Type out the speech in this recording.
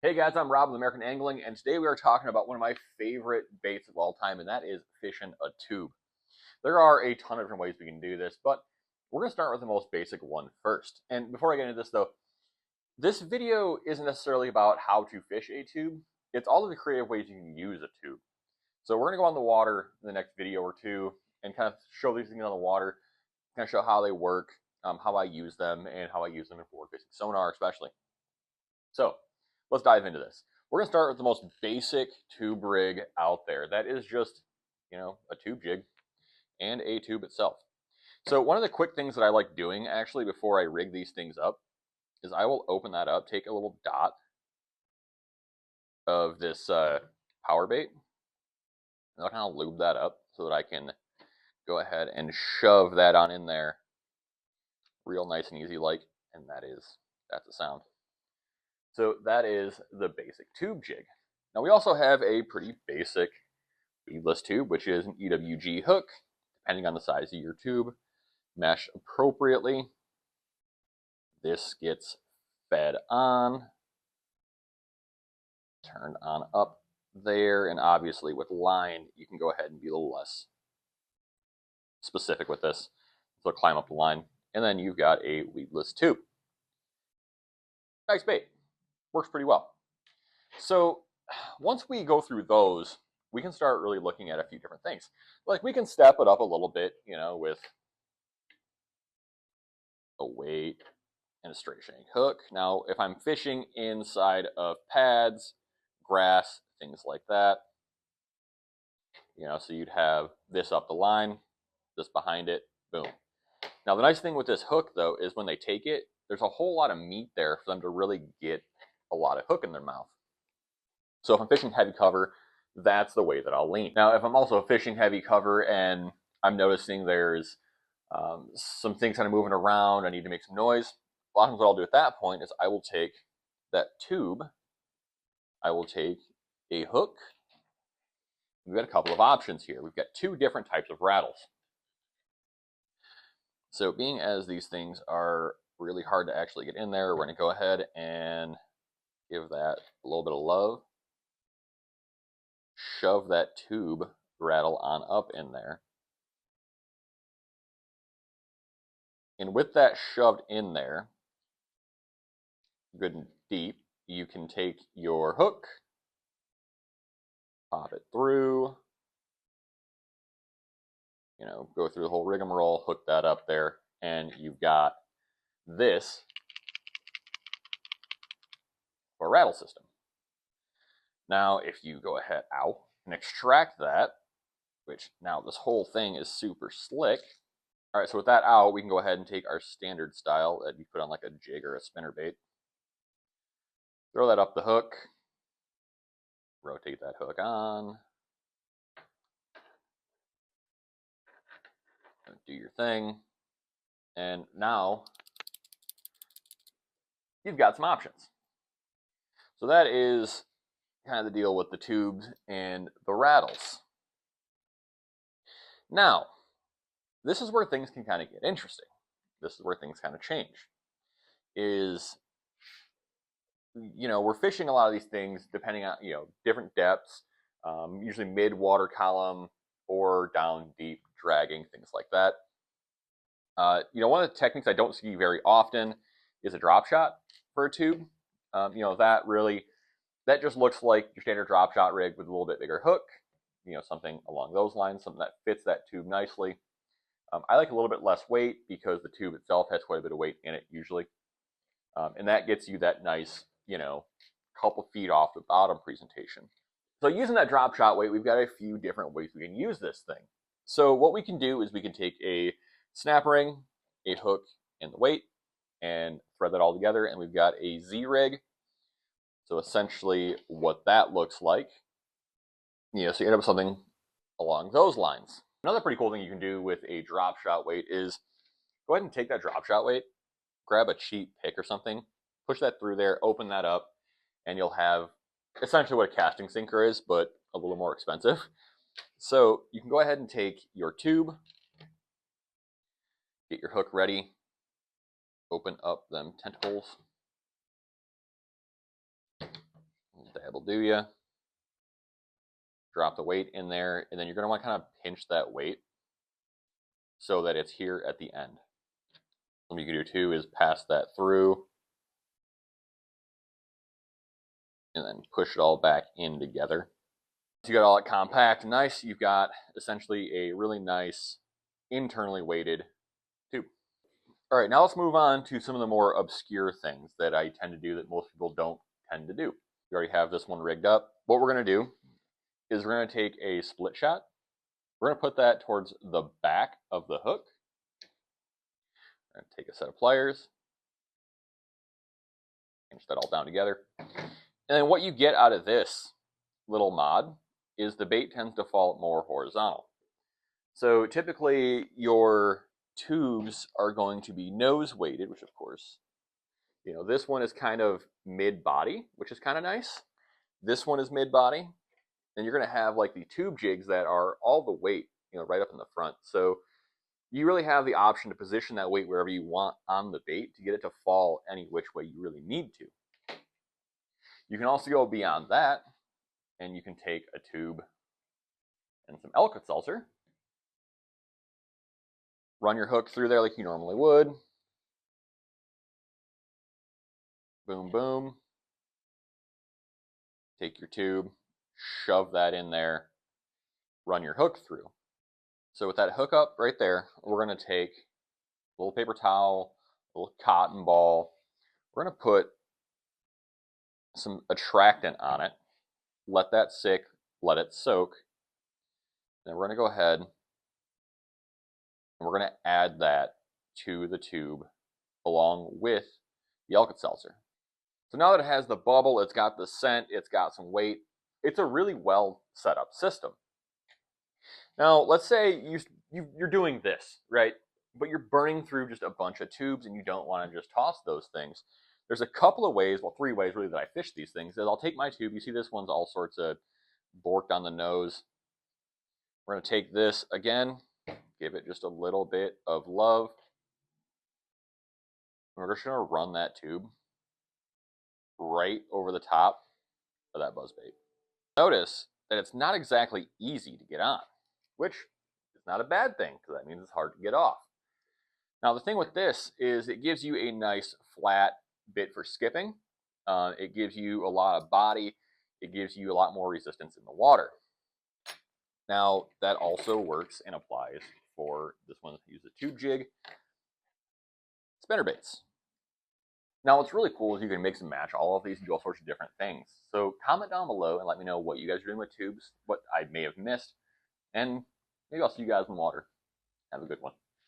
Hey guys, I'm Rob with American Angling, and today we are talking about one of my favorite baits of all time, and that is fishing a tube. There are a ton of different ways we can do this, but we're going to start with the most basic one first. And before I get into this though, this video isn't necessarily about how to fish a tube. It's all of the creative ways you can use a tube. So we're going to go on the water in the next video or two and kind of show these things on the water, kind of show how they work, how I use them, and how I use them in forward fishing sonar especially. So let's dive into this. We're going to start with the most basic tube rig out there. That is just, a tube jig and a tube itself. So one of the quick things that I like doing actually before I rig these things up is I will open that up, take a little dot of this power bait, and I'll kind of lube that up so that I can go ahead and shove that on in there real nice and easy like, and that's the sound. So that is the basic tube jig. Now we also have a pretty basic weedless tube, which is an EWG hook, depending on the size of your tube, mesh appropriately. This gets fed on, turned on up there, and obviously with line, you can go ahead and be a little less specific with this. So climb up the line, and then you've got a weedless tube. Nice bait. Works pretty well. So once we go through those, we can start really looking at a few different things. Like we can step it up a little bit, with a weight and a straight shank hook. Now, if I'm fishing inside of pads, grass, things like that, so you'd have this up the line, this behind it, boom. Now, the nice thing with this hook, though, is when they take it, there's a whole lot of meat there for them to really get a lot of hook in their mouth. So if I'm fishing heavy cover, that's the way that I'll lean. Now, if I'm also fishing heavy cover and I'm noticing there's some things kind of moving around, I need to make some noise, a lot of times what I'll do at that point is I will take that tube, I will take a hook. We've got a couple of options here. We've got two different types of rattles. So being as these things are really hard to actually get in there, we're going to go ahead and give that a little bit of love. Shove that tube rattle on up in there. And with that shoved in there, good and deep, you can take your hook, pop it through, go through the whole rigmarole, hook that up there, and you've got this for a rattle system. Now, if you go ahead, and extract that, which now this whole thing is super slick. All right, so with that out, we can go ahead and take our standard style that you put on like a jig or a spinnerbait. Throw that up the hook, rotate that hook on, do your thing, and now you've got some options. So that is kind of the deal with the tubes and the rattles. Now, this is where things can kind of get interesting. This is where things kind of change. We're fishing a lot of these things depending on, different depths, usually mid-water column or down deep, dragging, things like that. One of the techniques I don't see very often is a drop shot for a tube. That just looks like your standard drop shot rig with a little bit bigger hook, something along those lines, something that fits that tube nicely. I like a little bit less weight because the tube itself has quite a bit of weight in it usually. And that gets you that nice, couple feet off the bottom presentation. So using that drop shot weight, we've got a few different ways we can use this thing. So what we can do is we can take a snap ring, a hook, and the weight, and thread that all together, and we've got a Z-rig. So essentially what that looks like, so you end up with something along those lines. Another pretty cool thing you can do with a drop shot weight is go ahead and take that drop shot weight, grab a cheap pick or something, push that through there, open that up, and you'll have essentially what a casting sinker is, but a little more expensive. So you can go ahead and take your tube, get your hook ready, open up them tentacles, That'll do ya. Drop the weight in there, and then you're going to want to kind of pinch that weight so that it's here at the end. What you can do too is pass that through and then push it all back in together. So you got all that compact and nice, you've got essentially a really nice internally weighted tube. All right, now let's move on to some of the more obscure things that I tend to do that most people don't tend to do. We already have this one rigged up. What we're going to do is we're going to take a split shot. We're going to put that towards the back of the hook. We're going to take a set of pliers, pinch that all down together. And then what you get out of this little mod is the bait tends to fall more horizontal. So typically your tubes are going to be nose weighted, which of course, you know, this one is kind of mid-body, which is kind of nice. This one is mid-body. And you're going to have like the tube jigs that are all the weight, you know, right up in the front. So you really have the option to position that weight wherever you want on the bait to get it to fall any which way you really need to. You can also go beyond that, and you can take a tube and some Alka-Seltzer, run your hook through there like you normally would. Boom, boom. Take your tube, shove that in there, run your hook through. So with that hook up right there, we're going to take a little paper towel, a little cotton ball. We're going to put some attractant on it, let that sit, let it soak. Then we're going to go ahead and we're going to add that to the tube along with the Alka-Seltzer. So now that it has the bubble, it's got the scent, it's got some weight, it's a really well set up system. Now, let's say you're doing this, right? But you're burning through just a bunch of tubes and you don't want to just toss those things. There's a couple of ways, well, 3 ways really that I fish these things. Is I'll take my tube, you see this one's all sorts of borked on the nose. We're going to take this again, give it just a little bit of love. We're just going to run that tube right over the top of that buzzbait. Notice that it's not exactly easy to get on, which is not a bad thing because that means it's hard to get off. Now the thing with this is it gives you a nice flat bit for skipping. It gives you a lot of body. It gives you a lot more resistance in the water. Now that also works and applies for this one. Use the Tube Jig spinnerbaits. Now what's really cool is you can mix and match all of these and do all sorts of different things. So comment down below and let me know what you guys are doing with tubes, what I may have missed, and maybe I'll see you guys in the water. Have a good one.